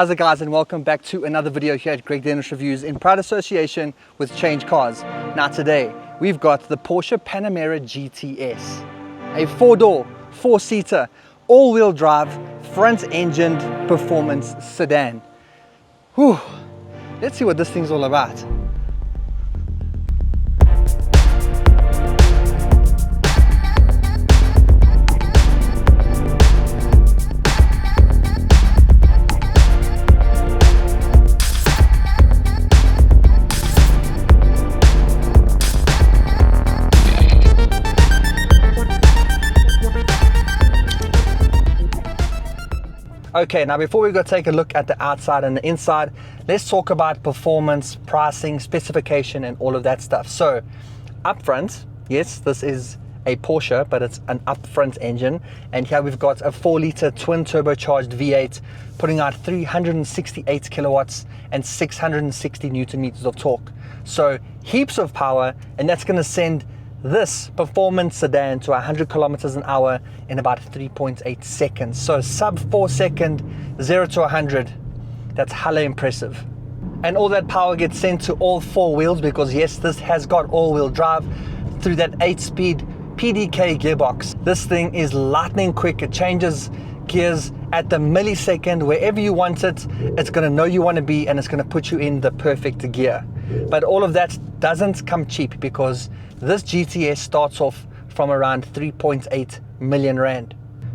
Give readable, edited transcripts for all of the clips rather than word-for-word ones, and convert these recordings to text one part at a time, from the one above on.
How's it guys, and welcome back to another video here at Greg Dennis Reviews in proud association with Change Cars. Now today we've got the Porsche Panamera GTS, a 4-door, 4-seater, all-wheel drive, front-engined performance sedan. Whew. Let's see what this thing's all about. Okay, now before we go take a look at the outside and the inside, let's talk about performance, pricing, specification, and all of that stuff. So, up front, yes, this is a Porsche, but it's an up-front engine. And here we've got a 4-liter twin turbocharged V8, putting out 368 kilowatts and 660 Newton meters of torque. So, heaps of power, and that's going to send this performance sedan to 100 kilometers an hour in about 3.8 seconds. So sub 4 second, 0 to 100. That's hella impressive. And all that power gets sent to all 4 wheels because yes, this has got all-wheel drive through that 8-speed PDK gearbox. This thing is lightning quick. It changes gears at the millisecond wherever you want it. It's going to know you want to be, and it's going to put you in the perfect gear. But all of that doesn't come cheap because this GTS starts off from around 3.8 million rand.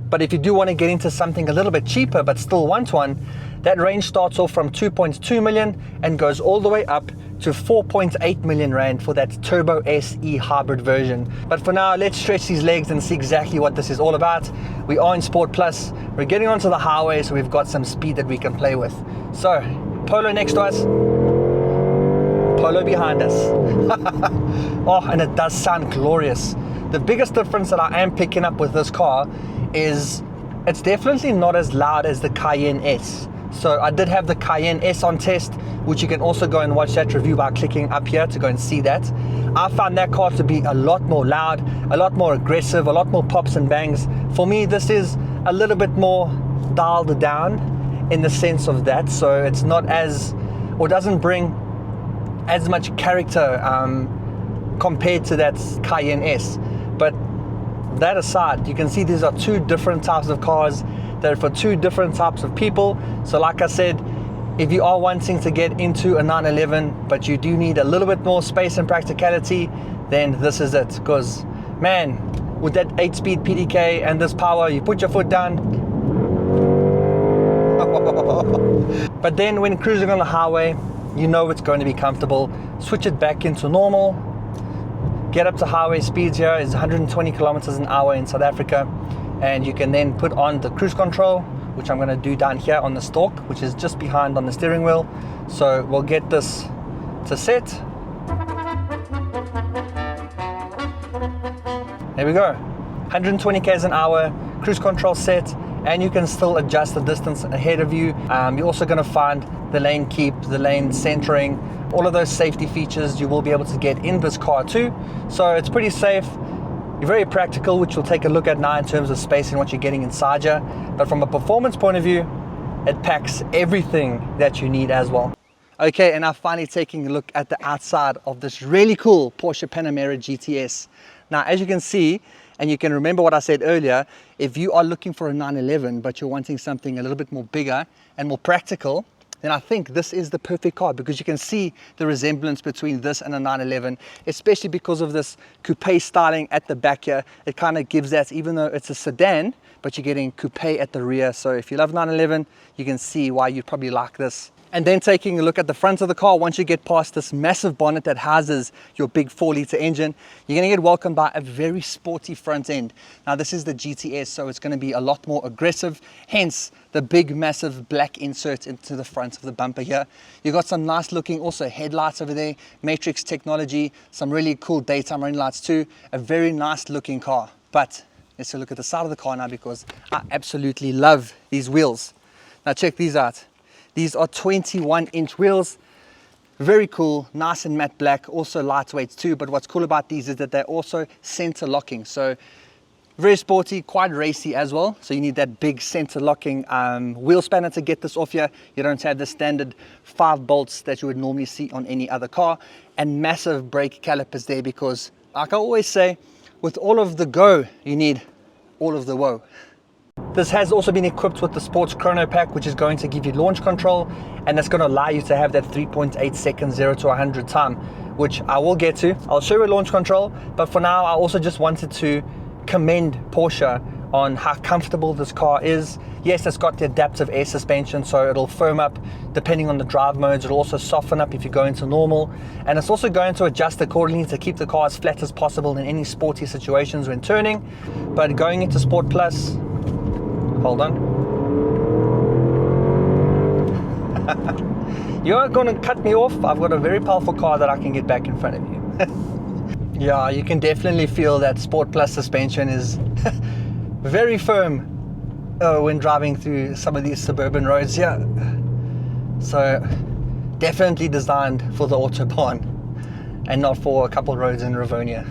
But if you do want to get into something a little bit cheaper but still want one, that range starts off from 2.2 million and goes all the way up to 4.8 million rand for that Turbo SE hybrid version. But for now, let's stretch these legs and see exactly what this is all about. We are in Sport Plus, we're getting onto the highway, so we've got some speed that we can play with. So, Polo next to us, Polo behind us. Oh, and it does sound glorious. The biggest difference that I am picking up with this car is it's definitely not as loud as the Cayenne S. So I did have the Cayenne S on test, which you can also go and watch that review by clicking up here to go and see that. I found that car to be a lot more loud, a lot more aggressive, a lot more pops and bangs. For me, this is a little bit more dialed down in the sense of that. So it's not as, or doesn't bring as much character compared to that Cayenne S. But that aside, you can see these are 2 different types of cars that are for 2 different types of people. So like I said, if you are wanting to get into a 911 but you do need a little bit more space and practicality, then this is it. Because man, with that 8-speed PDK and this power, you put your foot down. But then when cruising on the highway, you know it's going to be comfortable. Switch it back into normal. Get up to highway speeds. Here is 120 kilometers an hour in South Africa. And you can then put on the cruise control, which I'm going to do down here on the stalk, which is just behind on the steering wheel. So we'll get this to set. There we go. 120 k's an hour, cruise control set, and you can still adjust the distance ahead of you. You're also going to find the lane keep, the lane centering, all of those safety features you will be able to get in this car too. So it's pretty safe, very practical, which we'll take a look at now in terms of space and what you're getting inside you. But from a performance point of view, it packs everything that you need as well. Okay, and now finally taking a look at the outside of this really cool Porsche Panamera GTS. Now, as you can see, and you can remember what I said earlier, if you are looking for a 911 but you're wanting something a little bit more bigger and more practical, then I think this is the perfect car because you can see the resemblance between this and a 911, especially because of this coupe styling at the back here. It kind of gives that, even though it's a sedan, but you're getting coupe at the rear. So if you love 911, you can see why you'd probably like this. And then taking a look at the front of the car, once you get past this massive bonnet that houses your big 4-liter engine, you're going to get welcomed by a very sporty front end. Now this is the GTS, so it's going to be a lot more aggressive, hence the big massive black insert into the front of the bumper here. You've got some nice looking also headlights over there, matrix technology, some really cool daytime running lights too. A very nice looking car. But let's look at the side of the car now because I absolutely love these wheels. Now check these out. These are 21-inch wheels, very cool, nice and matte black, also lightweight too. But what's cool about these is that they're also center locking. So Very sporty, quite racy as well. So you need that big center locking wheel spanner to get this off here. You don't have the standard 5 bolts that you would normally see on any other car, and massive brake calipers there, because like I always say, with all of the go, you need all of the woe. This has also been equipped with the Sports Chrono Pack, which is going to give you launch control, and that's going to allow you to have that 3.8 second 0 to 100 time, which I will get to. I'll show you launch control, but for now I also just wanted to commend Porsche on how comfortable this car is. Yes, it's got the adaptive air suspension, so it'll firm up depending on the drive modes. It'll also soften up if you go into normal, and it's also going to adjust accordingly to keep the car as flat as possible in any sporty situations when turning. But going into Sport Plus, hold on. You're going to cut me off. I've got a very powerful car that I can get back in front of you. Yeah, you can definitely feel that Sport Plus suspension is very firm when driving through some of these suburban roads here. So definitely designed for the Autobahn and not for a couple roads in Rivonia.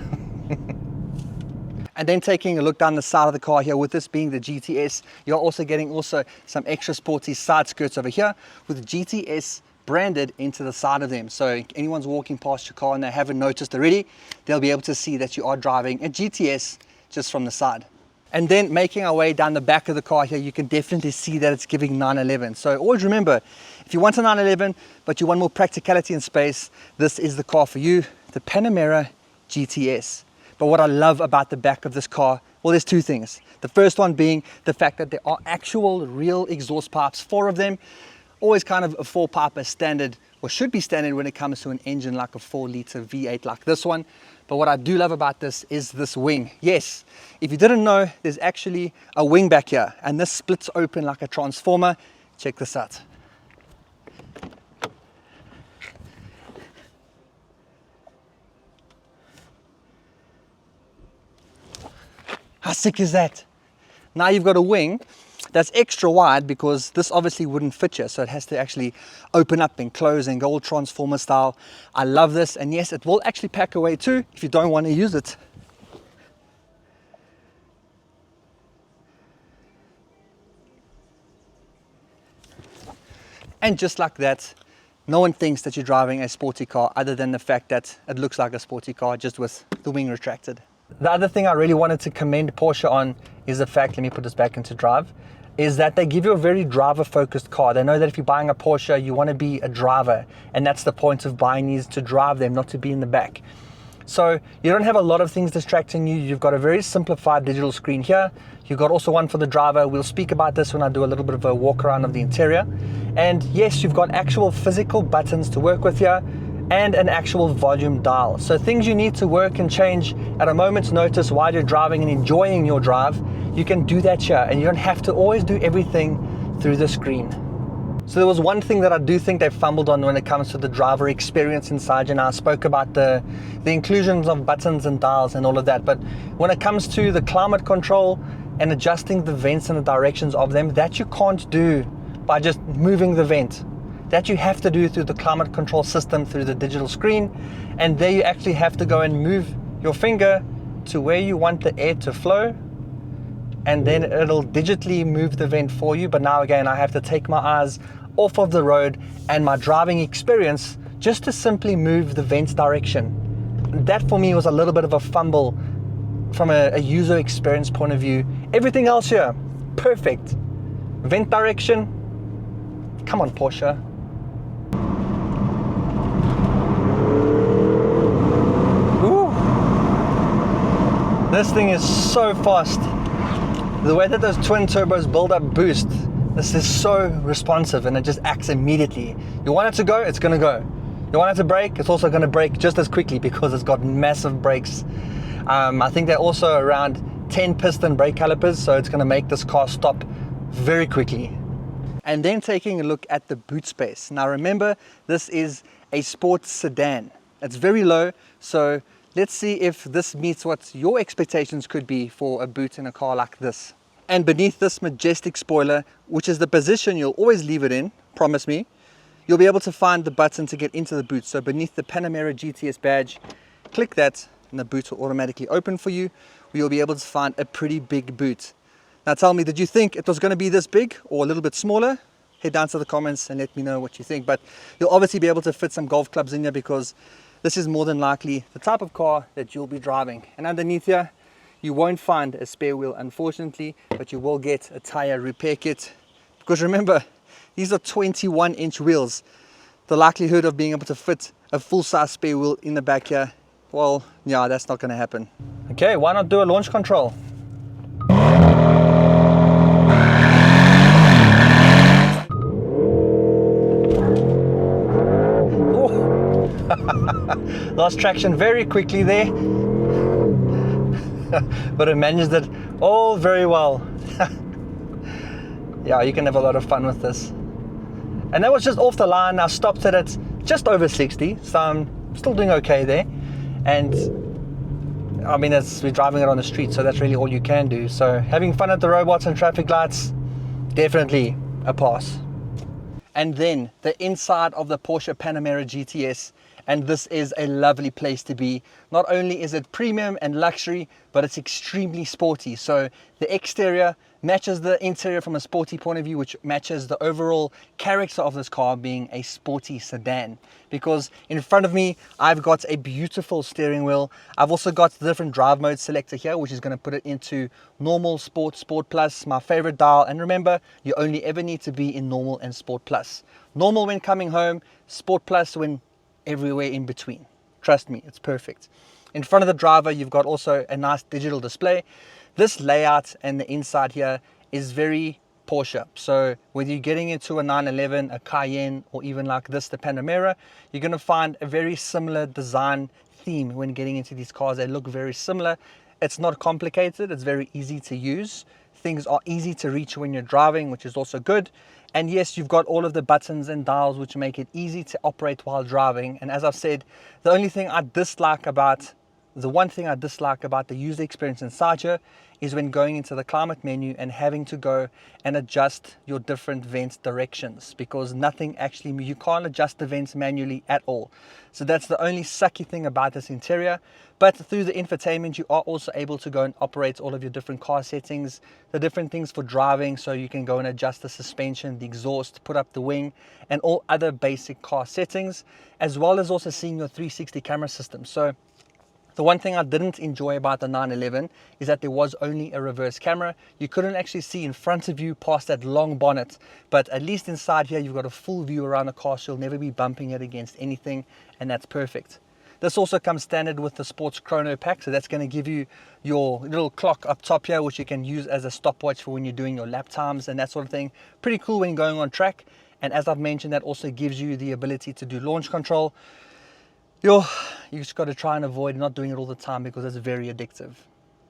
And then taking a look down the side of the car here, with this being the GTS, you're also getting some extra sporty side skirts over here with GTS branded into the side of them. So anyone's walking past your car and they haven't noticed already, they'll be able to see that you are driving a GTS just from the side. And then making our way down the back of the car here, you can definitely see that it's giving 911. So always remember, if you want a 911 but you want more practicality and space, this is the car for you, the Panamera GTS. But what I love about the back of this car, well, there's 2 things. The first one being the fact that there are actual real exhaust pipes, 4 of them. Always kind of a 4-pipe as standard, or should be standard when it comes to an engine like a 4-liter V8 like this one. But what I do love about this is this wing. Yes, if you didn't know, there's actually a wing back here, and this splits open like a transformer. Check this out. How sick is that? Now you've got a wing that's extra wide, because this obviously wouldn't fit you, so it has to actually open up and close and go all transformer style. I love this, and yes, it will actually pack away too if you don't want to use it. And just like that, no one thinks that you're driving a sporty car, other than the fact that it looks like a sporty car just with the wing retracted. The other thing I really wanted to commend Porsche on is the fact, let me put this back into drive, is that they give you a very driver-focused car. They know that if you're buying a Porsche, you want to be a driver, and that's the point of buying these, to drive them, not to be in the back. So you don't have a lot of things distracting you. You've got a very simplified digital screen here. You've got also one for the driver. We'll speak about this when I do a little bit of a walk around of the interior. And yes, you've got actual physical buttons to work with here, and an actual volume dial. So things you need to work and change at a moment's notice while you're driving and enjoying your drive, you can do that here, and you don't have to always do everything through the screen. So there was one thing that I do think they fumbled on when it comes to the driver experience inside, and I spoke about the inclusions of buttons and dials and all of that, but when it comes to the climate control and adjusting the vents and the directions of them, that you can't do by just moving the vent. That you have to do through the climate control system, through the digital screen, and there you actually have to go and move your finger to where you want the air to flow, and then it'll digitally move the vent for you. But now again, I have to take my eyes off of the road and my driving experience just to simply move the vent direction. That for me was a little bit of a fumble from a user experience point of view. Everything else here, perfect. Vent direction, come on Porsche. This thing is so fast. The way that those twin turbos build up boost, this is so responsive, and it just acts immediately. You want it to go, it's gonna go. You want it to brake, it's also gonna brake just as quickly, because it's got massive brakes. I think they're also around 10 piston brake calipers, so it's gonna make this car stop very quickly. And then taking a look at the boot space. Now remember, this is a sports sedan. It's very low, so let's see if this meets what your expectations could be for a boot in a car like this. And beneath this majestic spoiler, which is the position you'll always leave it in, promise me, you'll be able to find the button to get into the boot. So beneath the Panamera GTS badge, click that and the boot will automatically open for you. you'll be able to find a pretty big boot. Now tell me, did you think it was going to be this big or a little bit smaller? Head down to the comments and let me know what you think. But you'll obviously be able to fit some golf clubs in here, because this is more than likely the type of car that you'll be driving. And underneath here, you won't find a spare wheel, unfortunately, but you will get a tire repair kit. Because remember, these are 21-inch wheels. The likelihood of being able to fit a full-size spare wheel in the back here, well, yeah, that's not going to happen. Okay, why not do a launch control? Lost traction very quickly there, but it managed it all very well. Yeah, you can have a lot of fun with this. And that was just off the line. I stopped it at just over 60, so I'm still doing okay there. And I mean, we're driving it on the street, so that's really all you can do. So having fun at the robots and traffic lights, definitely a pass. And then the inside of the Porsche Panamera GTS, and this is a lovely place to be. Not only is it premium and luxury, but it's extremely sporty. So the exterior matches the interior from a sporty point of view, which matches the overall character of this car being a sporty sedan. Because in front of me, I've got a beautiful steering wheel. I've also got the different drive mode selector here, which is going to put it into normal, sport, sport plus, my favorite dial. And remember, you only ever need to be in normal and sport plus. Normal when coming home, sport plus when everywhere in between. Trust me, it's perfect. In front of the driver, you've got also a nice digital display. This layout and the inside here is very Porsche. So whether you're getting into a 911, a Cayenne, or even like this, the Panamera, you're going to find a very similar design theme when getting into these cars. They look very similar. It's not complicated. It's very easy to use. Things are easy to reach when you're driving, which is also good. And yes, you've got all of the buttons and dials which make it easy to operate while driving. And as I've said, the one thing I dislike about the user experience inside here is when going into the climate menu and having to go and adjust your different vent directions, because you can't adjust the vents manually at all. So that's the only sucky thing about this interior. But through the infotainment, you are also able to go and operate all of your different car settings, the different things for driving. So you can go and adjust the suspension, the exhaust, put up the wing, and all other basic car settings, as well as also seeing your 360 camera system. So the one thing I didn't enjoy about the 911 is that there was only a reverse camera. You couldn't actually see in front of you past that long bonnet, but at least inside here, you've got a full view around the car, so you'll never be bumping it against anything, and that's perfect. This also comes standard with the Sports Chrono Pack, so that's going to give you your little clock up top here, which you can use as a stopwatch for when you're doing your lap times and that sort of thing. Pretty cool when going on track. And as I've mentioned, that also gives you the ability to do launch control. You just got to try and avoid not doing it all the time, because it's very addictive.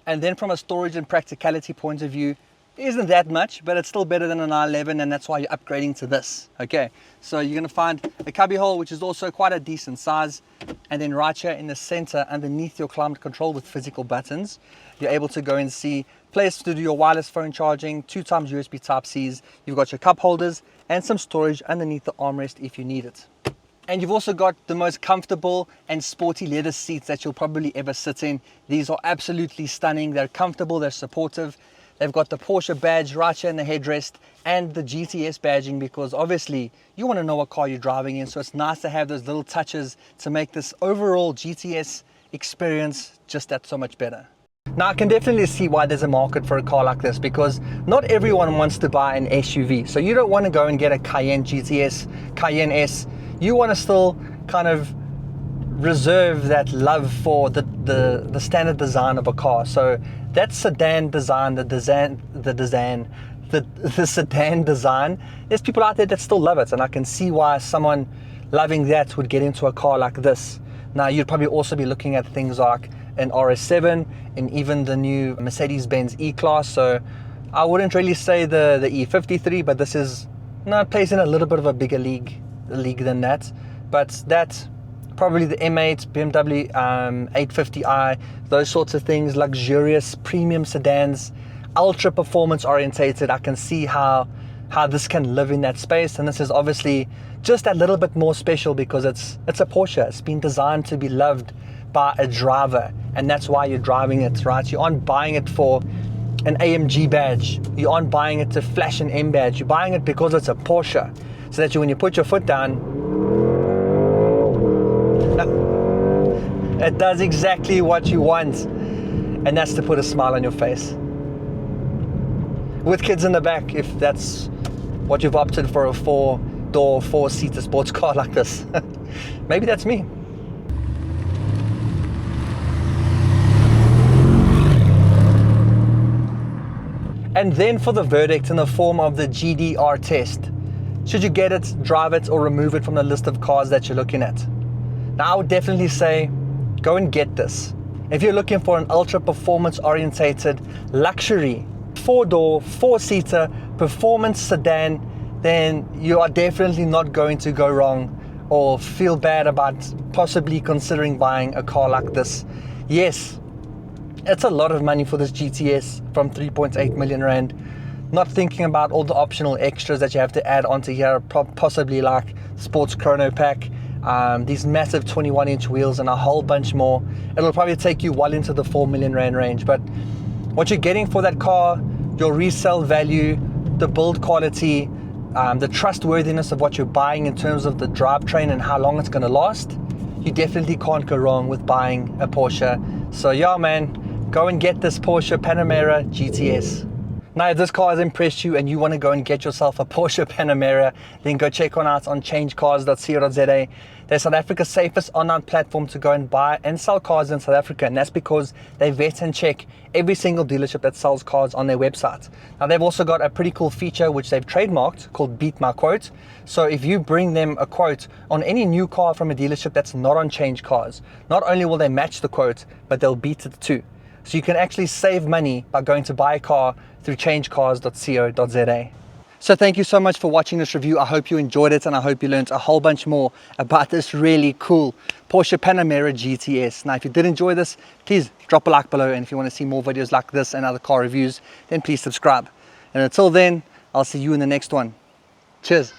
And then from a storage and practicality point of view, it isn't that much, but it's still better than a 911, and that's why you're upgrading to this. Okay, so you're going to find a cubby hole, which is also quite a decent size, and then right here in the center underneath your climate control with physical buttons, you're able to go and see place to do your wireless phone charging, 2 times USB Type-Cs. You've got your cup holders and some storage underneath the armrest if you need it. And you've also got the most comfortable and sporty leather seats that you'll probably ever sit in. These are absolutely stunning. They're comfortable, they're supportive. They've got the Porsche badge right here in the headrest and the GTS badging, because obviously you want to know what car you're driving in. So it's nice to have those little touches to make this overall GTS experience just that so much better. Now, I can definitely see why there's a market for a car like this, because not everyone wants to buy an SUV. So you don't want to go and get a Cayenne GTS, Cayenne S. You want to still kind of reserve that love for the standard design of a car. So that sedan design, the sedan design, there's people out there that still love it, and I can see why someone loving that would get into a car like this. Now, you'd probably also be looking at things like an RS7 and even the new Mercedes-Benz E-Class. So I wouldn't really say the E53, but this is plays in a little bit of a bigger league than that. But that, probably the M8, BMW 850i, those sorts of things, luxurious premium sedans, ultra performance orientated. I can see how this can live in that space. And this is obviously just a little bit more special because it's a Porsche. It's been designed to be loved by a driver and that's why you're driving it, right? You aren't buying it for an AMG badge. You aren't buying it to flash an M badge. You're buying it because it's a Porsche, so that when you put your foot down, it does exactly what you want, and that's to put a smile on your face. With kids in the back, if that's what you've opted for, a 4-door, 4-seater sports car like this. Maybe that's me. And then for the verdict in the form of the GDR test. Should you get it, drive it, or remove it from the list of cars that you're looking at? Now, I would definitely say, go and get this. If you're looking for an ultra performance orientated luxury 4-door, 4-seater performance sedan, then you are definitely not going to go wrong or feel bad about possibly considering buying a car like this. Yes, it's a lot of money for this GTS from 3.8 million rand. Not thinking about all the optional extras that you have to add onto here, possibly like sports chrono pack, these massive 21-inch wheels and a whole bunch more. It'll probably take you well into the 4 million rand range, but what you're getting for that car, your resale value, the build quality, the trustworthiness of what you're buying in terms of the drivetrain and how long it's going to last, you definitely can't go wrong with buying a Porsche. So yeah, man, go and get this Porsche Panamera GTS. Now, if this car has impressed you and you want to go and get yourself a Porsche Panamera, then go check on out on changecars.co.za. They're South Africa's safest online platform to go and buy and sell cars in South Africa, and that's because they vet and check every single dealership that sells cars on their website. Now, they've also got a pretty cool feature which they've trademarked called Beat My Quote. So if you bring them a quote on any new car from a dealership that's not on Change Cars, not only will they match the quote, but they'll beat it too. So you can actually save money by going to buy a car through changecars.co.za. So thank you so much for watching this review. I hope you enjoyed it, and I hope you learned a whole bunch more about this really cool Porsche Panamera GTS. Now, if you did enjoy this, please drop a like below, and if you want to see more videos like this and other car reviews, then please subscribe. And until then, I'll see you in the next one. Cheers.